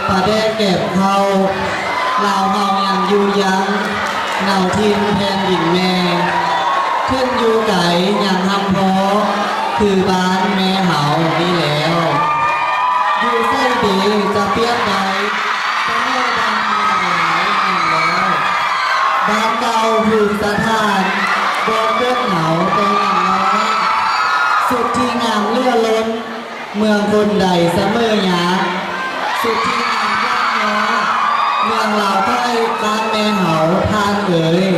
ประเดเก็บเขาลาวเฮายังอยู่ยังเนาทินแผ่นดินแม่ขึ้นอยู่ไก่ยังทำพอคือบ้านแม่เฮานี่แล้วอยู่เส้นดีจะเปรียบใดจะไม่ดังมาหลายปีแล้วบ้านเก่าภูมิสถานบอกเรื่องเหงาแต่อย่างน้อยสุดที่งามเลื่อล้นเมืองคนใดเสมอหยาสุดที่งามยอดย้อเมืองลาวใต้บ้านแม่เหาทานเอ๋ย